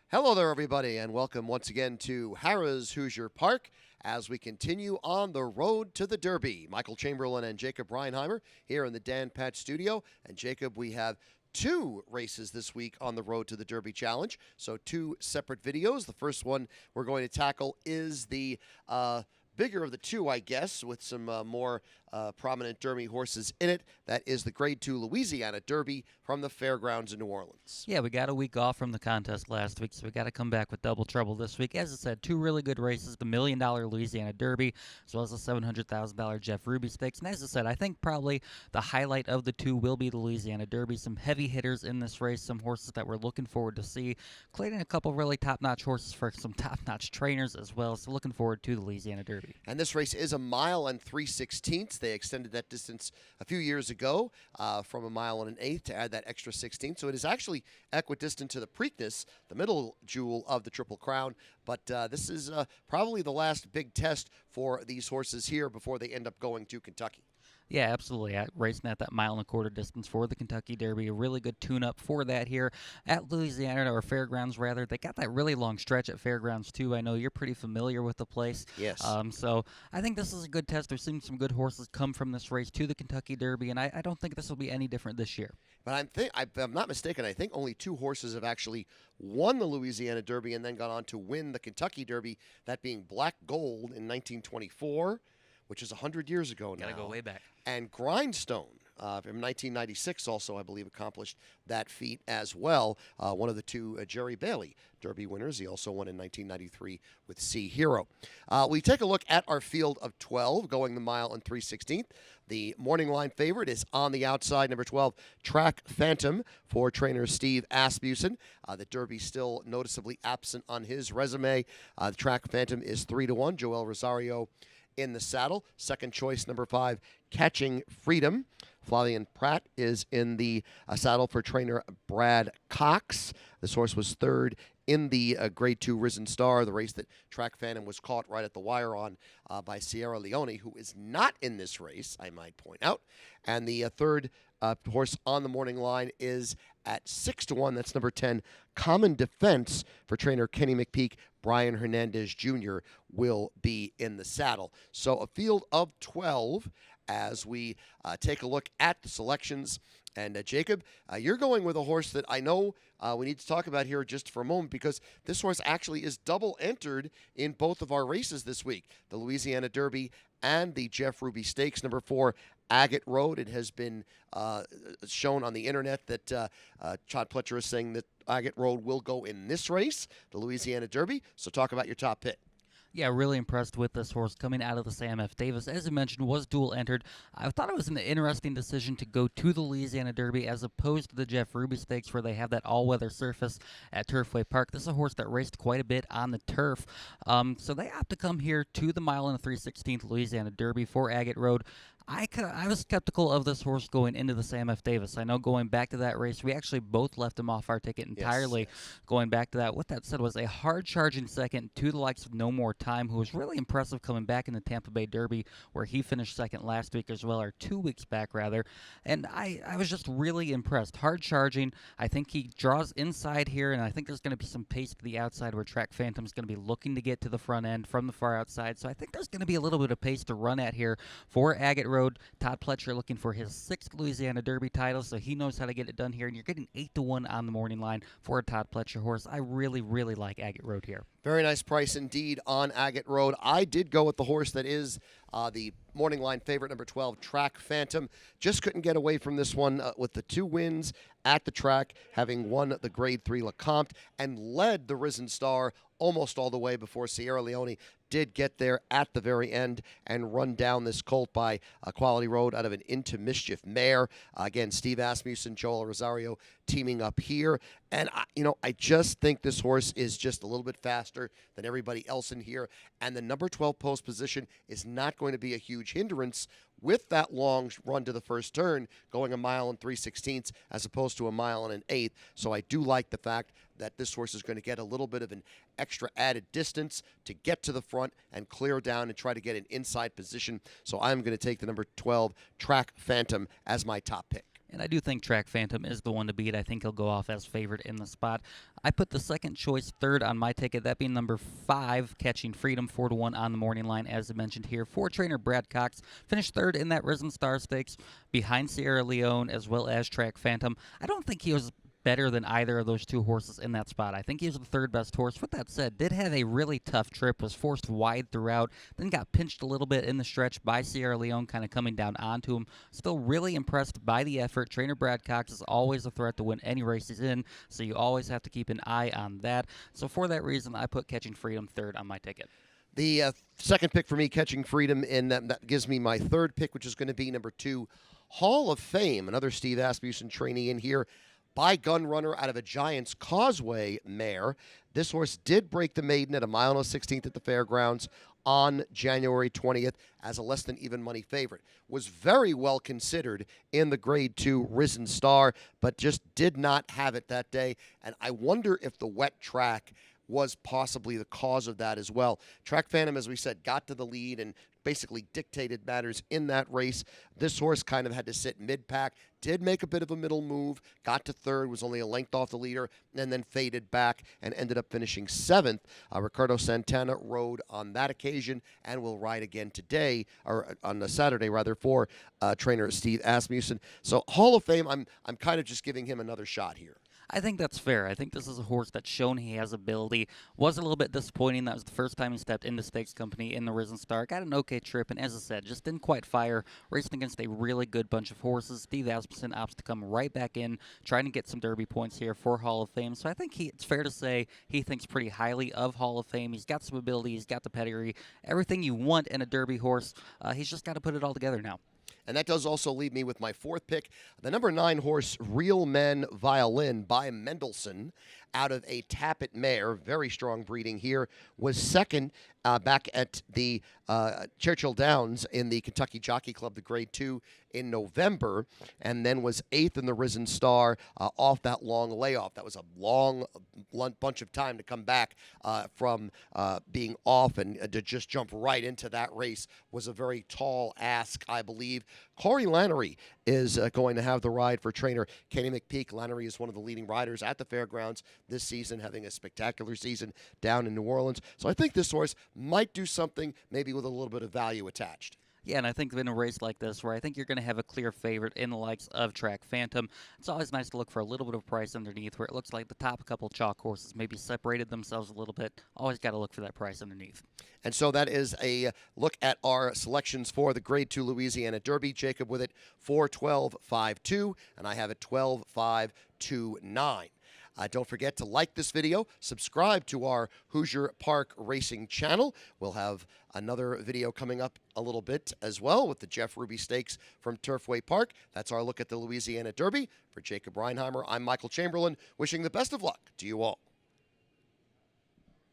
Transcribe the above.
Hello there, everybody, and welcome once again to Harrah's Hoosier Park as we continue on the road to the Derby. Michael Chamberlain and Jacob Reinheimer here in the Dan Patch studio. And Jacob, we have two races this week on the road to the Derby Challenge. So two separate videos. The first one we're going to tackle is the bigger of the two, I guess, with some more prominent Derby horses in it. That is the Grade 2 Louisiana Derby from the fairgrounds in New Orleans. Yeah, we got a week off from the contest last week, so we got to come back with double trouble this week. As I said, two really good races, the $1 million Louisiana Derby, as well as the $700,000 Jeff Ruby Stakes. And as I said, I think probably the highlight of the two will be the Louisiana Derby. Some heavy hitters in this race, some horses that we're looking forward to see, including a couple really top-notch horses for some top-notch trainers as well. So looking forward to the Louisiana Derby. And this race is 1 mile and 3/16. They extended that distance a few years ago from 1 mile and 1/8 to add that extra 16. So it is actually equidistant to the Preakness, the middle jewel of the Triple Crown. But this is probably the last big test for these horses here before they end up going to Kentucky. Yeah, absolutely. Racing at that 1.25 mile distance for the Kentucky Derby. A really good tune-up for that here at Louisiana, or Fairgrounds, rather. They got that really long stretch at Fairgrounds, too. I know you're pretty familiar with the place. Yes. So I think this is a good test. We're seeing some good horses come from this race to the Kentucky Derby, and I don't think this will be any different this year. But I'm not mistaken, I think only two horses have actually won the Louisiana Derby and then gone on to win the Kentucky Derby, that being Black Gold in 1924, which is 100 years ago now. Got to go way back. And Grindstone from 1996 also, I believe, accomplished that feat as well. One of the two Jerry Bailey Derby winners. He also won in 1993 with Sea Hero. We take a look at our field of 12, going the 1 mile and 3/16. The morning line favorite is on the outside, number 12, Track Phantom for trainer Steve Asmussen. The Derby still noticeably absent on his resume. The Track Phantom is 3-1. Joel Rosario in the saddle. Second choice, number 5, Catching Freedom. Flavian Pratt is in the saddle for trainer Brad Cox. This horse was third in the Grade 2 Risen Star, the race that Track Phantom was caught right at the wire on by Sierra Leone, who is not in this race, I might point out. And the third horse on the morning line is at 6-1. That's number 10, Common Defense for trainer Kenny McPeak. Brian Hernandez Jr. will be in the saddle. So a field of 12 as we take a look at the selections. And Jacob, you're going with a horse that I know we need to talk about here just for a moment, because this horse actually is double entered in both of our races this week, the Louisiana Derby and the Jeff Ruby Stakes. Number 4, Agate Road. It has been shown on the internet that Todd Pletcher is saying that Agate Road will go in this race, the Louisiana Derby. So talk about your top pick. Yeah, really impressed with this horse coming out of the Sam F. Davis. As you mentioned, was dual entered. I thought it was an interesting decision to go to the Louisiana Derby as opposed to the Jeff Ruby Stakes, where they have that all-weather surface at Turfway Park. This is a horse that raced quite a bit on the turf. So they opt to come here to the 1 mile and 3/16 Louisiana Derby for Agate Road. I was skeptical of this horse going into the Sam F. Davis. I know going back to that race, we actually both left him off our ticket entirely. Yes. Going back to that. What that said was a hard-charging second to the likes of No More Time, who was really impressive coming back in the Tampa Bay Derby, where he finished second last week as well, or 2 weeks back, rather. And I was just really impressed. Hard-charging. I think he draws inside here, and I think there's going to be some pace to the outside where Track Phantom's going to be looking to get to the front end from the far outside. So I think there's going to be a little bit of pace to run at here for Agate Road. Todd Pletcher looking for his 6th Louisiana Derby title, so he knows how to get it done here. And you're getting 8-1 on the morning line for a Todd Pletcher horse. I really, really like Agate Road here. Very nice price indeed on Agate Road. I did go with the horse that is the morning line favorite, number 12, Track Phantom. Just couldn't get away from this one with the 2 wins at the track, having won the Grade 3 Lecomte and led the Risen Star almost all the way before Sierra Leone did get there at the very end and run down this colt by a Quality Road out of an Into Mischief mare. Again, Steve Asmussen, Joel Rosario teaming up here. And, I just think this horse is just a little bit faster than everybody else in here. And the number 12 post position is not going to be a huge hindrance with that long run to the first turn, going 1 mile and 3/16 as opposed to 1 mile and 1/8. So I do like the fact that this horse is going to get a little bit of an extra added distance to get to the front and clear down and try to get an inside position. So I'm going to take the number 12 Track Phantom as my top pick. And I do think Track Phantom is the one to beat. I think he'll go off as favorite in the spot. I put the second choice third on my ticket, that being number 5, Catching Freedom, 4-1 on the morning line, as I mentioned here. For trainer Brad Cox, finished third in that Risen Star Stakes behind Sierra Leone as well as Track Phantom. I don't think he was better than either of those two horses in that spot. I think he was the third best horse. With that said, did have a really tough trip, was forced wide throughout, then got pinched a little bit in the stretch by Sierra Leone, kind of coming down onto him. Still really impressed by the effort. Trainer Brad Cox is always a threat to win any race he's in, so you always have to keep an eye on that. So for that reason, I put Catching Freedom third on my ticket. The second pick for me, Catching Freedom, and that gives me my third pick, which is going to be number 2, Hall of Fame, another Steve Asmussen trainee in here. By Gun Runner out of a Giants Causeway mare. This horse did break the maiden at a 1.16 at the fairgrounds on January 20th as a less than even money favorite. Was very well considered in the Grade 2 Risen Star, but just did not have it that day. And I wonder if the wet track was possibly the cause of that as well. Track Phantom, as we said, got to the lead and basically dictated matters in that race. This horse kind of had to sit mid-pack, did make a bit of a middle move, got to third, was only a length off the leader, and then faded back and ended up finishing 7th. Ricardo Santana rode on that occasion and will ride again today, or on the Saturday rather, for trainer Steve Asmussen. So Hall of Fame, I'm kind of just giving him another shot here. I think that's fair. I think this is a horse that's shown he has ability. Was a little bit disappointing. That was the first time he stepped into Stakes Company in the Risen Star. Got an okay trip, and as I said, just didn't quite fire. Racing against a really good bunch of horses. Steve Asmussen opts to come right back in, trying to get some Derby points here for Hall of Fame. So I think it's fair to say he thinks pretty highly of Hall of Fame. He's got some ability. He's got the pedigree. Everything you want in a Derby horse. He's just got to put it all together now. And that does also leave me with my fourth pick, the number 9 horse, Real Men Violin by Mendelssohn, out of a Tappet mare. Very strong breeding here. Was second back at the Churchill Downs in the Kentucky Jockey Club, the Grade 2, in November, and then was 8th in the Risen Star off that long layoff. That was a long bunch of time to come back from being off, and to just jump right into that race was a very tall ask, I believe. Corey Lannery is going to have the ride for trainer Kenny McPeak. Lannery is one of the leading riders at the fairgrounds this season, having a spectacular season down in New Orleans. So I think this horse might do something, maybe with a little bit of value attached. Yeah, and I think in a race like this, where I think you're going to have a clear favorite in the likes of Track Phantom, it's always nice to look for a little bit of price underneath, where it looks like the top couple chalk horses maybe separated themselves a little bit. Always got to look for that price underneath. And so that is a look at our selections for the Grade 2 Louisiana Derby. Jacob with it 4-12-5-2, and I have it 12-5-2-9. Don't forget to like this video, subscribe to our Hoosier Park Racing channel. We'll have another video coming up a little bit as well with the Jeff Ruby Stakes from Turfway Park. That's our look at the Louisiana Derby. For Jacob Reinheimer, I'm Michael Chamberlain, wishing the best of luck to you all.